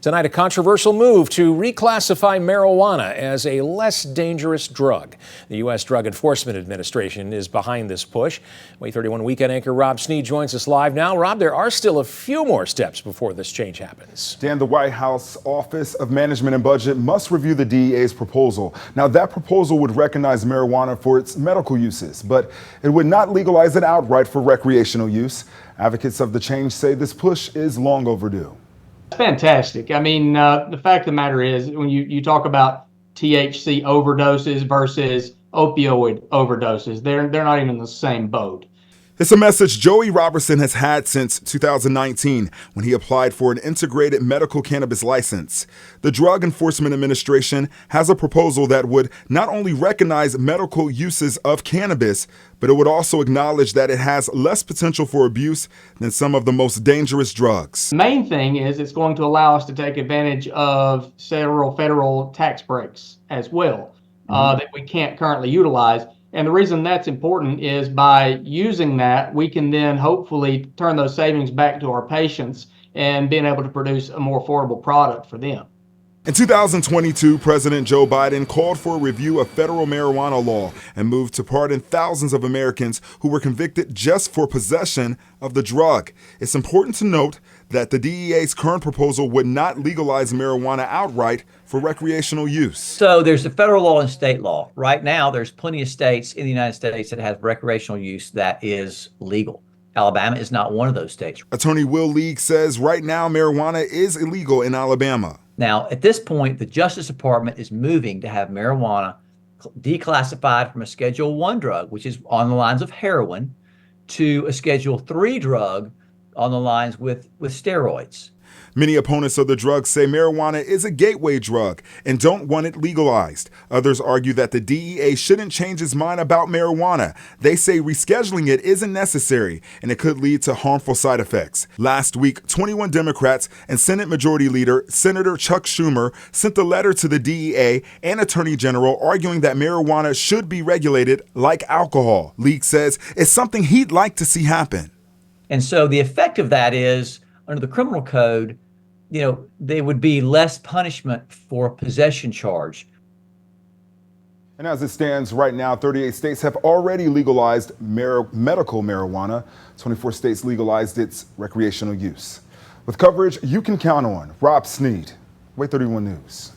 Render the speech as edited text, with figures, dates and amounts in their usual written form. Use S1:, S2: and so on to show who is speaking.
S1: Tonight, a controversial move to reclassify marijuana as a less dangerous drug. The U.S. Drug Enforcement Administration is behind this push. WAAY 31 weekend anchor Rob Snead joins us live now. Rob, there are still a few more steps before this change happens.
S2: Dan, the White House Office of Management and Budget must review the DEA's proposal. Now, that proposal would recognize marijuana for its medical uses, but it would not legalize it outright for recreational use. Advocates of the change say this push is long overdue.
S3: Fantastic. I mean, the fact of the matter is, when you talk about THC overdoses versus opioid overdoses, they're not even in the same boat.
S2: It's a message Joey Robertson has had since 2019 when he applied for an integrated medical cannabis license. The Drug Enforcement Administration has a proposal that would not only recognize medical uses of cannabis, but it would also acknowledge that it has less potential for abuse than some of the most dangerous drugs.
S3: The main thing is it's going to allow us to take advantage of several federal tax breaks as well that we can't currently utilize. And the reason that's important is by using that, we can then hopefully turn those savings back to our patients and being able to produce a more affordable product for them.
S2: In 2022, President Joe Biden called for a review of federal marijuana law and moved to pardon thousands of Americans who were convicted just for possession of the drug. It's important to note that the DEA's current proposal would not legalize marijuana outright for recreational use.
S4: So there's a federal law and state law. Right now, there's plenty of states in the United States that have recreational use that is legal. Alabama is not one of those states.
S2: Attorney Will League says right now marijuana is illegal in Alabama.
S4: Now, at this point, the Justice Department is moving to have marijuana declassified from a Schedule I drug, which is on the lines of heroin, to a Schedule III drug on the lines with steroids.
S2: Many opponents of the drug say marijuana is a gateway drug and don't want it legalized. Others argue that the DEA shouldn't change its mind about marijuana. They say rescheduling it isn't necessary and it could lead to harmful side effects. Last week, 21 Democrats and Senate Majority Leader Senator Chuck Schumer sent a letter to the DEA and Attorney General arguing that marijuana should be regulated like alcohol. League says it's something he'd like to see happen.
S4: And so the effect of that is, under the criminal code, there would be less punishment for a possession charge.
S2: And as it stands right now, 38 states have already legalized medical marijuana. 24 states legalized its recreational use. With coverage you can count on, Rob Snead, WAAY 31 News.